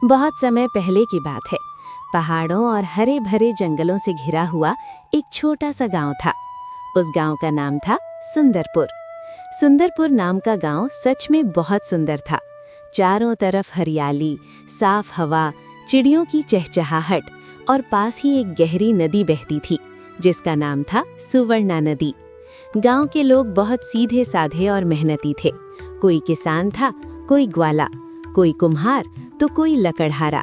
बहुत समय पहले की बात है। पहाड़ों और हरे भरे जंगलों से घिरा हुआ एक छोटा सा गांव था। उस गांव का नाम था सुंदरपुर। सुंदरपुर नाम का गांव सच में बहुत सुंदर था। चारों तरफ हरियाली, साफ हवा, चिड़ियों की चहचहाहट और पास ही एक गहरी नदी बहती थी जिसका नाम था सुवर्णा नदी। गांव के लोग बहुत सीधे साधे और मेहनती थे। कोई किसान था, कोई ग्वाला, कोई कुम्हार तो कोई लकड़हारा।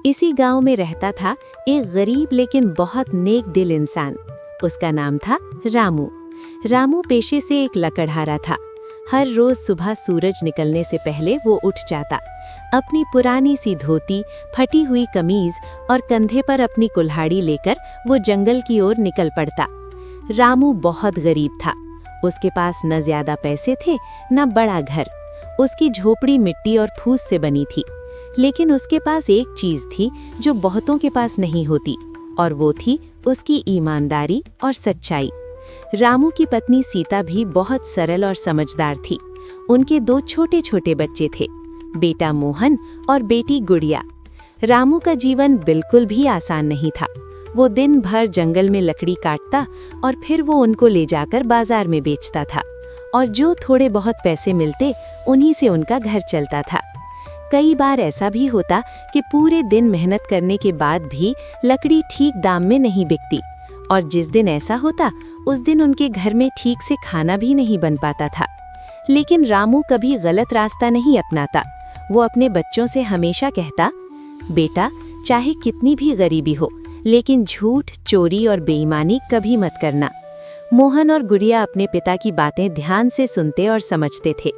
इसी गांव में रहता था एक गरीब लेकिन बहुत नेक दिल इंसान। उसका नाम था रामू। रामू पेशे से एक लकड़हारा था। हर रोज सुबह सूरज निकलने से पहले वो उठ जाता। अपनी पुरानी सी धोती, फटी हुई कमीज और कंधे पर अपनी कुल्हाड़ी लेकर वो जंगल की ओर निकल पड़ता। रामू बहुत गरीब था। उसके पास न ज्यादा पैसे थे न बड़ा घर। उसकी झोपड़ी मिट्टी और फूस से बनी थी, लेकिन उसके पास एक चीज थी जो बहुतों के पास नहीं होती, और वो थी उसकी ईमानदारी और सच्चाई। रामू की पत्नी सीता भी बहुत सरल और समझदार थी। उनके 2 छोटे छोटे बच्चे थे, बेटा मोहन और बेटी गुड़िया। रामू का जीवन बिल्कुल भी आसान नहीं था। वो दिन भर जंगल में लकड़ी काटता और फिर वो उनको ले जाकर बाजार में बेचता था, और जो थोड़े बहुत पैसे मिलते उन्हीं से उनका घर चलता था। कई बार ऐसा भी होता कि पूरे दिन मेहनत करने के बाद भी लकड़ी ठीक दाम में नहीं बिकती, और जिस दिन ऐसा होता उस दिन उनके घर में ठीक से खाना भी नहीं बन पाता था। लेकिन रामू कभी गलत रास्ता नहीं अपनाता। वो अपने बच्चों से हमेशा कहता, बेटा, चाहे कितनी भी गरीबी हो, लेकिन झूठ, चोरी और बेईमानी कभी मत करना। मोहन और गुड़िया अपने पिता की बातें ध्यान से सुनते और समझते थे।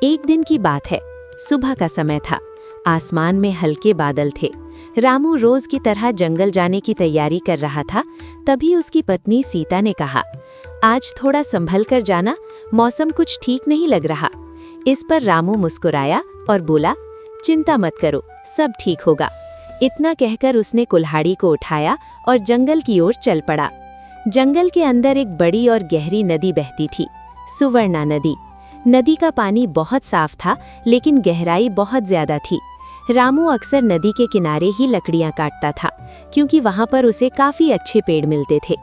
एक दिन की बात है, सुबह का समय था। आसमान में हल्के बादल थे। रामू रोज की तरह जंगल जाने की तैयारी कर रहा था। तभी उसकी पत्नी सीता ने कहा, आज थोड़ा संभल कर जाना, मौसम कुछ ठीक नहीं लग रहा। इस पर रामू मुस्कुराया और बोला, चिंता मत करो, सब ठीक होगा। इतना कहकर उसने कुल्हाड़ी को उठाया और जंगल की ओर चल पड़ा। जंगल के अंदर एक बड़ी और गहरी नदी बहती थी, सुवर्णा नदी। नदी का पानी बहुत साफ था, लेकिन गहराई बहुत ज्यादा थी। रामू अक्सर नदी के किनारे ही लकड़ियां काटता था, क्योंकि वहां पर उसे काफी अच्छे पेड़ मिलते थे।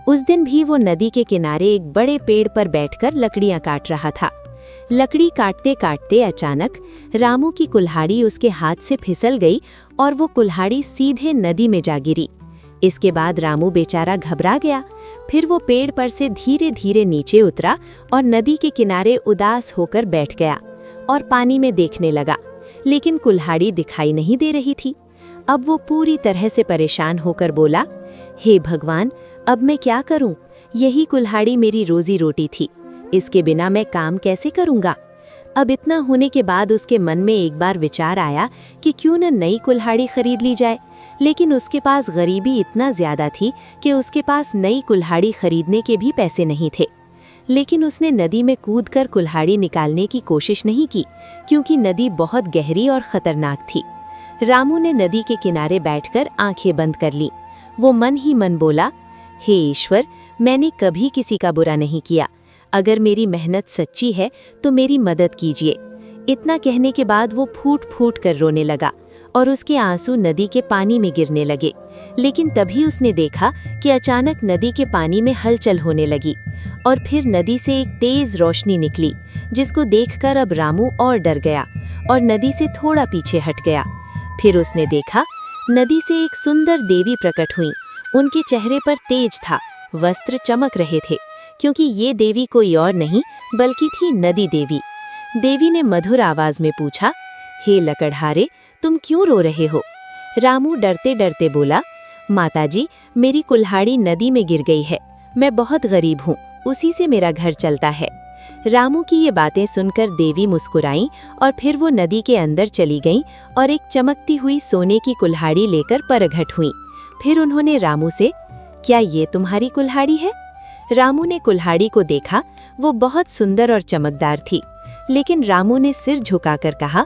उस दिन भी वो नदी के किनारे एक बड़े पेड़ पर बैठकर लकड़ियां काट रहा था। लकड़ी काटते काटते अचानक रामू की कुल्हाड़ी उसके हाथ से फिसल गई और वो कुल्हाड़ी सीधे नदी में जा गिरी। इसके बाद रामू बेचारा घबरा गया। फिर वो पेड़ पर से धीरे धीरे नीचे उतरा और नदी के किनारे उदास होकर बैठ गया और पानी में देखने लगा, लेकिन कुल्हाड़ी दिखाई नहीं दे रही थी। अब वो पूरी तरह से परेशान होकर बोला, हे भगवान, अब मैं क्या करूं? यही कुल्हाड़ी मेरी रोजी रोटी थी, इसके बिना मैं काम कैसे करूंगा? अब इतना होने के बाद उसके मन में एक बार विचार आया कि क्यों न नई कुल्हाड़ी खरीद ली जाए, लेकिन उसके पास गरीबी इतना ज्यादा थी कि उसके पास नई कुल्हाड़ी खरीदने के भी पैसे नहीं थे। लेकिन उसने नदी में कूदकर कुल्हाड़ी निकालने की कोशिश नहीं की, क्योंकि नदी बहुत गहरी और खतरनाक थी। रामू ने नदी के किनारे बैठकर आंखें बंद कर ली। वो मन ही मन बोला, हे ईश्वर, मैंने कभी किसी का बुरा नहीं किया। अगर मेरी मेहनत सच्ची है तो मेरी मदद कीजिए। इतना कहने के बाद वो फूट फूट कर रोने लगा और उसके आंसू नदी के पानी में गिरने लगे। लेकिन तभी उसने देखा कि अचानक नदी के पानी में हलचल होने लगी और फिर नदी से एक तेज रोशनी निकली, जिसको देखकर अब रामू और डर गया और नदी से थोड़ा पीछे हट गया। फिर उसने देखा नदी से एक सुंदर देवी प्रकट हुई। उनके चेहरे पर तेज था, वस्त्र चमक रहे थे, क्योंकि ये देवी कोई और नहीं बल्कि थी नदी देवी। देवी ने मधुर आवाज में पूछा, हे लकड़हारे, तुम क्यों रो रहे हो? रामू डरते डरते बोला, माताजी, मेरी कुल्हाड़ी नदी में गिर गई है। मैं बहुत गरीब हूँ, उसी से मेरा घर चलता है। रामू की ये बातें सुनकर देवी मुस्कुराईं और फिर वो नदी के अंदर चली गईं और एक चमकती हुई सोने की कुल्हाड़ी लेकर प्रकट हुईं। फिर उन्होंने रामू से, क्या ये तुम्हारी कुल्हाड़ी है? रामू ने कुल्हाड़ी को देखा। वो बहुत सुंदर और चमकदार थी, लेकिन रामू ने सिर झुकाकर कहा,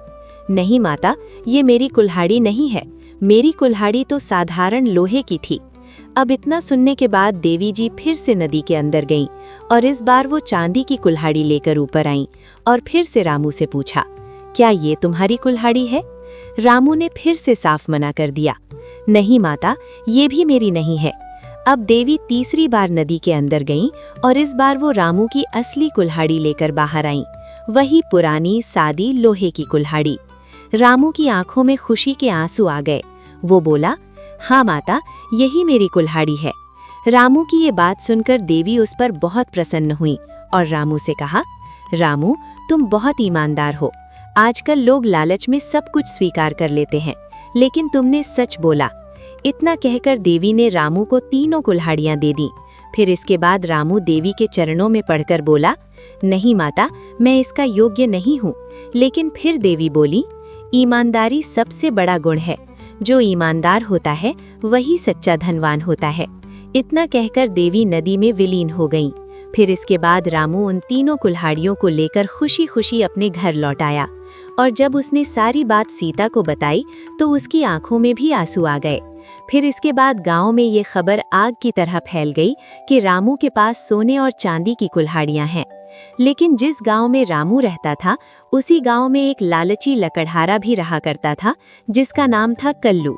नहीं माता, ये मेरी कुल्हाड़ी नहीं है। मेरी कुल्हाड़ी तो साधारण लोहे की थी। अब इतना सुनने के बाद देवी जी फिर से नदी के अंदर गईं और इस बार वो चांदी की कुल्हाड़ी लेकर ऊपर आईं और फिर से रामू से पूछा, क्या ये तुम्हारी कुल्हाड़ी है? रामू ने फिर से साफ मना कर दिया, नहीं माता, ये भी मेरी नहीं है। अब देवी तीसरी बार नदी के अंदर गईं और इस बार वो रामू की असली कुल्हाड़ी लेकर बाहर आईं, वही पुरानी सादी लोहे की कुल्हाड़ी। रामू की आंखों में खुशी के आंसू आ गए। वो बोला, हाँ माता, यही मेरी कुल्हाड़ी है। रामू की ये बात सुनकर देवी उस पर बहुत प्रसन्न हुई और रामू से कहा, रामू, तुम बहुत ईमानदार हो। आजकल लोग लालच में सब कुछ स्वीकार कर लेते हैं, लेकिन तुमने सच बोला। इतना कहकर देवी ने रामू को तीनों कुल्हाड़ियां दे दी। फिर इसके बाद रामू देवी के चरणों में पड़कर बोला, नहीं माता, मैं इसका योग्य नहीं हूँ। लेकिन फिर देवी बोली, ईमानदारी सबसे बड़ा गुण है। जो ईमानदार होता है वही सच्चा धनवान होता है। इतना कहकर देवी नदी में विलीन हो गईं। फिर इसके बाद रामू उन तीनों कुल्हाड़ियों को लेकर खुशी खुशी अपने घर लौट आया और जब उसने सारी बात सीता को बताई तो उसकी आंखों में भी आंसू आ गए। फिर इसके बाद गांव में ये खबर आग की तरह फैल गई कि रामू के पास सोने और चांदी की कुल्हाड़ियां हैं। लेकिन जिस गांव में रामू रहता था उसी गांव में एक लालची लकड़हारा भी रहा करता था, जिसका नाम था कल्लू।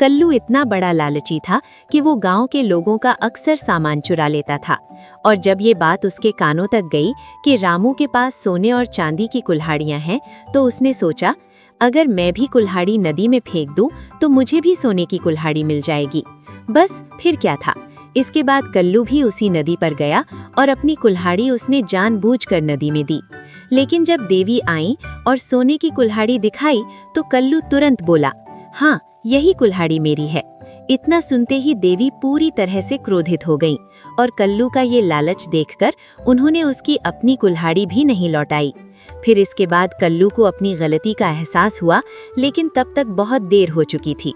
कल्लू इतना बड़ा लालची था कि वो गांव के लोगों का अक्सर सामान चुरा लेता था। और जब ये बात उसके कानों तक गई कि रामू के पास सोने और चांदी की कुल्हाड़ियां हैं, तो उसने सोचा, अगर मैं भी कुल्हाड़ी नदी में फेंक दूं तो मुझे भी सोने की कुल्हाड़ी मिल जाएगी। बस फिर क्या था। इसके बाद कल्लू भी उसी नदी पर गया और अपनी कुल्हाड़ी उसने जानबूझकर नदी में दी। लेकिन जब देवी आई और सोने की कुल्हाड़ी दिखाई तो कल्लू तुरंत बोला, हाँ, यही कुल्हाड़ी मेरी है। इतना सुनते ही देवी पूरी तरह से क्रोधित हो गईं और कल्लू का ये लालच देखकर उन्होंने उसकी अपनी कुल्हाड़ी भी नहीं लौटाई। फिर इसके बाद कल्लू को अपनी गलती का एहसास हुआ, लेकिन तब तक बहुत देर हो चुकी थी।